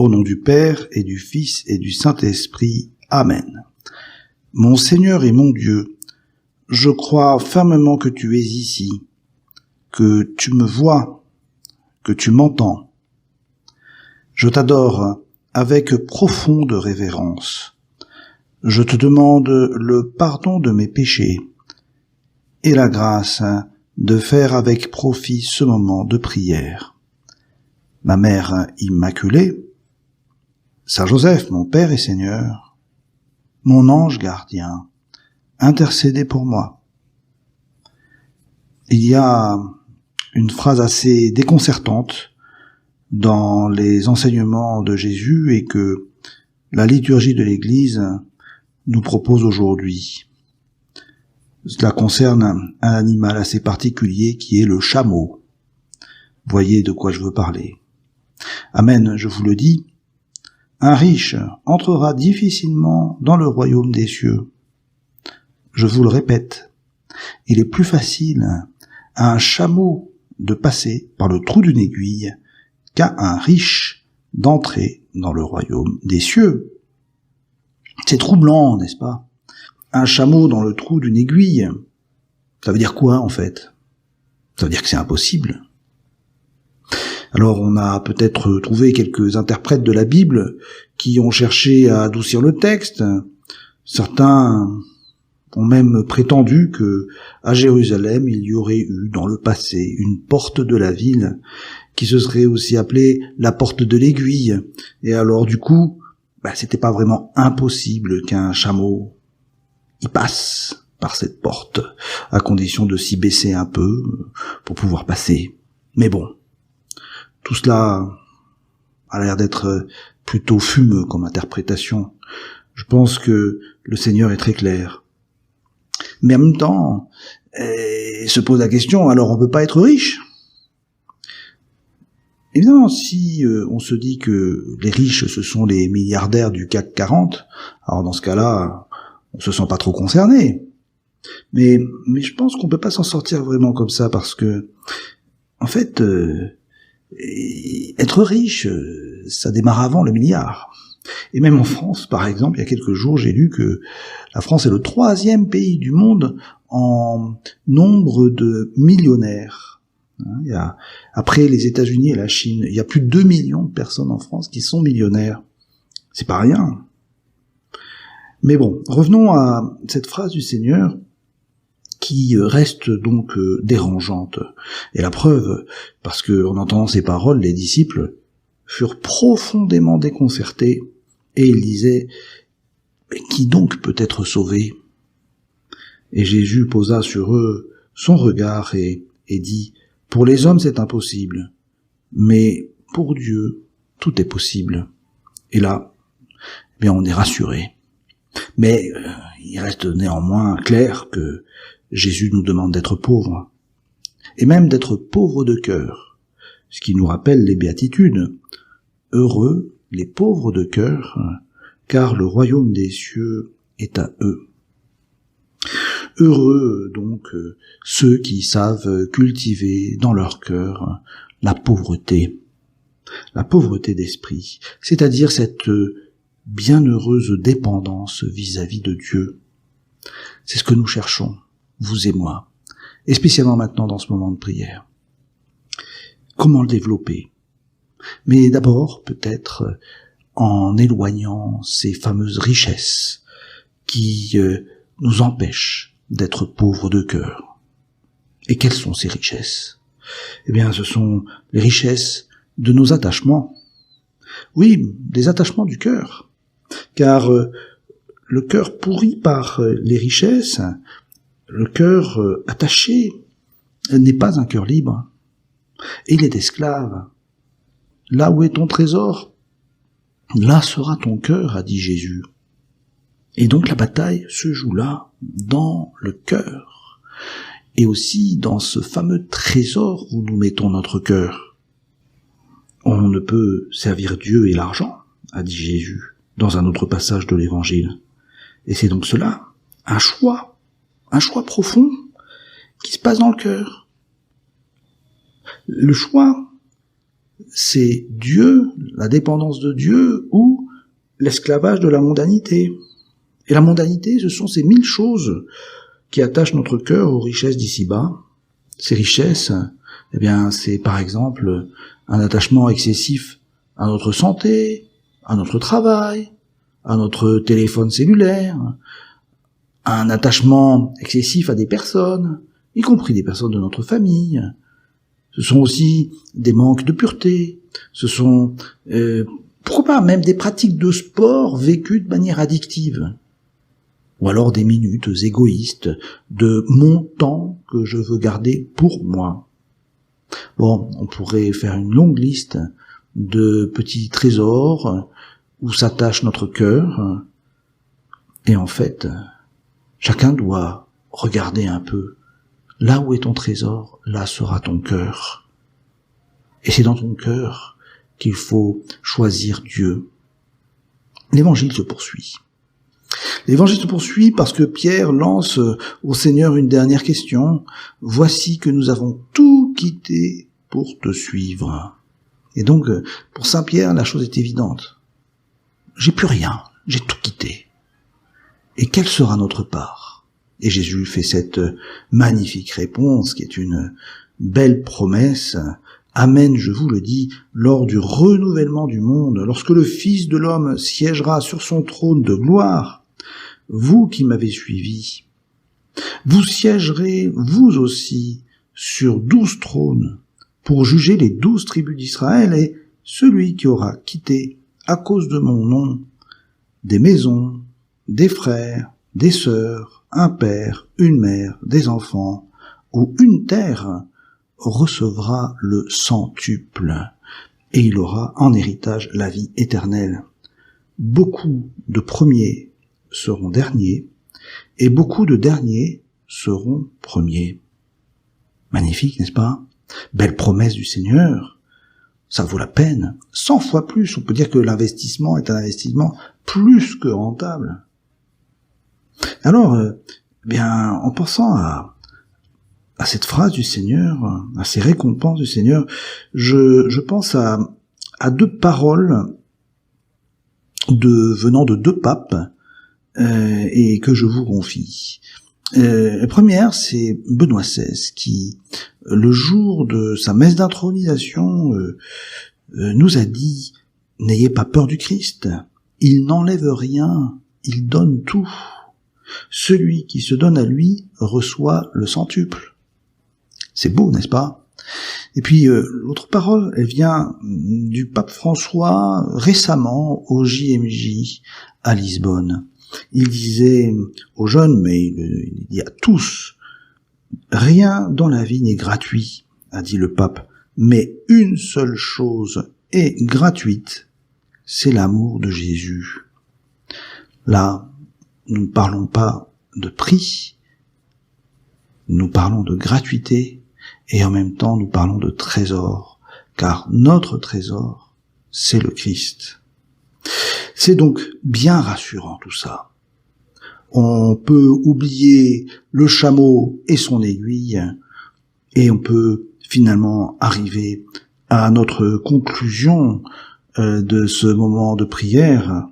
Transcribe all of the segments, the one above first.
Au nom du Père et du Fils et du Saint-Esprit. Amen. Mon Seigneur et mon Dieu, je crois fermement que tu es ici, que tu me vois, que tu m'entends. Je t'adore avec profonde révérence. Je te demande le pardon de mes péchés et la grâce de faire avec profit ce moment de prière. Ma Mère Immaculée, Saint Joseph, mon Père et Seigneur, mon ange gardien, intercédez pour moi. Il y a une phrase assez déconcertante dans les enseignements de Jésus et que la liturgie de l'Église nous propose aujourd'hui. Cela concerne un animal assez particulier qui est le chameau. Voyez de quoi je veux parler. Amen, je vous le dis, un riche entrera difficilement dans le royaume des cieux. Je vous le répète, il est plus facile à un chameau de passer par le trou d'une aiguille qu'à un riche d'entrer dans le royaume des cieux. C'est troublant, n'est-ce pas? Un chameau dans le trou d'une aiguille, ça veut dire quoi en fait? Ça veut dire que c'est impossible. Alors on a peut-être trouvé quelques interprètes de la Bible qui ont cherché à adoucir le texte. Certains ont même prétendu que à Jérusalem il y aurait eu dans le passé une porte de la ville qui se serait aussi appelée la porte de l'aiguille. Et alors du coup, c'était pas vraiment impossible qu'un chameau y passe par cette porte, à condition de s'y baisser un peu pour pouvoir passer. Mais bon, tout cela a l'air d'être plutôt fumeux comme interprétation. Je pense que le Seigneur est très clair. Mais en même temps, se pose la question, alors on peut pas être riche? Évidemment, si on se dit que les riches, ce sont les milliardaires du CAC 40, alors dans ce cas-là, on se sent pas trop concerné. Mais je pense qu'on peut pas s'en sortir vraiment comme ça, parce que, en fait, être riche, ça démarre avant le milliard. Et même en France, par exemple, il y a quelques jours, j'ai lu que la France est le 3e pays du monde en nombre de millionnaires. Après les États-Unis et la Chine, il y a plus de 2 millions de personnes en France qui sont millionnaires. C'est pas rien. Mais bon, revenons à cette phrase du Seigneur qui reste donc dérangeante. Et la preuve, parce que en entendant ces paroles, les disciples furent profondément déconcertés, et ils disaient « Qui donc peut être sauvé ?» Et Jésus posa sur eux son regard et dit « Pour les hommes c'est impossible, mais pour Dieu tout est possible. » Et là, on est rassuré. Mais il reste néanmoins clair que Jésus nous demande d'être pauvres, et même d'être pauvres de cœur, ce qui nous rappelle les béatitudes. Heureux les pauvres de cœur, car le royaume des cieux est à eux. Heureux donc ceux qui savent cultiver dans leur cœur la pauvreté d'esprit, c'est-à-dire cette bienheureuse dépendance vis-à-vis de Dieu. C'est ce que nous cherchons, vous et moi, et spécialement maintenant dans ce moment de prière. Comment le développer? Mais d'abord, peut-être, en éloignant ces fameuses richesses qui nous empêchent d'être pauvres de cœur. Et quelles sont ces richesses? Ce sont les richesses de nos attachements. Oui, des attachements du cœur. Car le cœur pourri par les richesses, le cœur attaché, n'est pas un cœur libre. Et il est esclave. Là où est ton trésor, là sera ton cœur, a dit Jésus. Et donc la bataille se joue là, dans le cœur, et aussi dans ce fameux trésor où nous mettons notre cœur. On ne peut servir Dieu et l'argent, a dit Jésus, dans un autre passage de l'Évangile. Et c'est donc cela, un choix profond qui se passe dans le cœur. Le choix, c'est Dieu, la dépendance de Dieu, ou l'esclavage de la mondanité. Et la mondanité, ce sont ces 1000 choses qui attachent notre cœur aux richesses d'ici-bas. Ces richesses, eh bien, c'est par exemple un attachement excessif à notre santé, à notre travail, à notre téléphone cellulaire, un attachement excessif à des personnes, y compris des personnes de notre famille. Ce sont aussi des manques de pureté, ce sont, pourquoi pas, même des pratiques de sport vécues de manière addictive. Ou alors des minutes égoïstes de mon temps que je veux garder pour moi. Bon, on pourrait faire une longue liste de petits trésors où s'attache notre cœur. Et en fait, chacun doit regarder un peu. Là où est ton trésor, là sera ton cœur. Et c'est dans ton cœur qu'il faut choisir Dieu. L'évangile se poursuit. L'évangile se poursuit parce que Pierre lance au Seigneur une dernière question. « Voici que nous avons tout quitté pour te suivre. » Et donc, pour Saint Pierre, la chose est évidente. J'ai plus rien, j'ai tout quitté. Et quelle sera notre part ? Et Jésus fait cette magnifique réponse qui est une belle promesse. Amen, je vous le dis, lors du renouvellement du monde, lorsque le Fils de l'homme siégera sur son trône de gloire, vous qui m'avez suivi, vous siégerez vous aussi sur 12 trônes pour juger les 12 tribus d'Israël, et celui qui aura quitté à cause de mon nom des maisons, des frères, des sœurs, un père, une mère, des enfants ou une terre recevra le centuple, et il aura en héritage la vie éternelle. Beaucoup de premiers seront derniers, et beaucoup de derniers seront premiers. Magnifique, n'est-ce pas ? Belle promesse du Seigneur. Ça vaut la peine. 100 fois plus. On peut dire que l'investissement est un investissement plus que rentable. Alors, bien, en pensant à cette phrase du Seigneur, à ces récompenses du Seigneur, je pense à 2 paroles venant de 2 papes, et que je vous confie. La première, c'est Benoît XVI, qui, le jour de sa messe d'intronisation, nous a dit « N'ayez pas peur du Christ, il n'enlève rien, il donne tout. Celui qui se donne à lui reçoit le centuple. » C'est beau, n'est-ce pas ? Et puis, l'autre parole, elle vient du pape François, récemment, au JMJ, à Lisbonne. Il disait aux jeunes, mais il dit à tous, « Rien dans la vie n'est gratuit, a dit le pape, mais une seule chose est gratuite, c'est l'amour de Jésus. » Là, nous ne parlons pas de prix, nous parlons de gratuité, et en même temps nous parlons de trésor, car notre trésor, c'est le Christ. C'est donc bien rassurant tout ça. On peut oublier le chameau et son aiguille, et on peut finalement arriver à notre conclusion de ce moment de prière.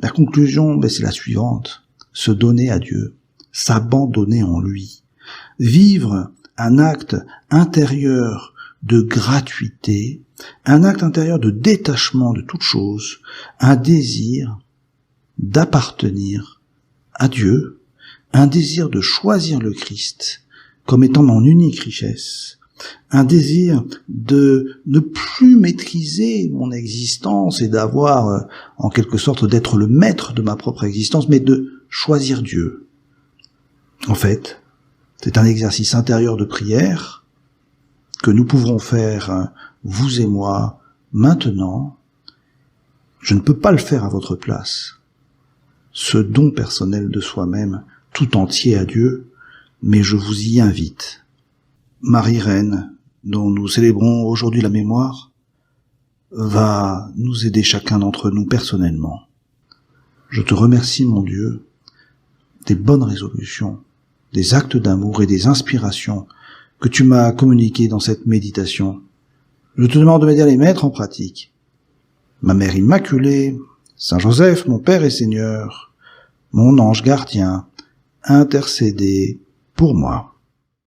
La conclusion, c'est la suivante. Se donner à Dieu, s'abandonner en lui, vivre un acte intérieur de gratuité, un acte intérieur de détachement de toute chose, un désir d'appartenir à Dieu, un désir de choisir le Christ comme étant mon unique richesse, un désir de ne plus maîtriser mon existence et d'avoir, en quelque sorte, d'être le maître de ma propre existence, mais de choisir Dieu. En fait, c'est un exercice intérieur de prière que nous pouvons faire, vous et moi, maintenant. Je ne peux pas le faire à votre place. Ce don personnel de soi-même, tout entier à Dieu, mais je vous y invite. Marie Reine, dont nous célébrons aujourd'hui la mémoire, va nous aider chacun d'entre nous personnellement. Je te remercie, mon Dieu, des bonnes résolutions, des actes d'amour et des inspirations que tu m'as communiquées dans cette méditation. Je te demande de m'aider à les mettre en pratique. Ma Mère Immaculée, Saint Joseph, mon Père et Seigneur, mon ange gardien, intercédez pour moi.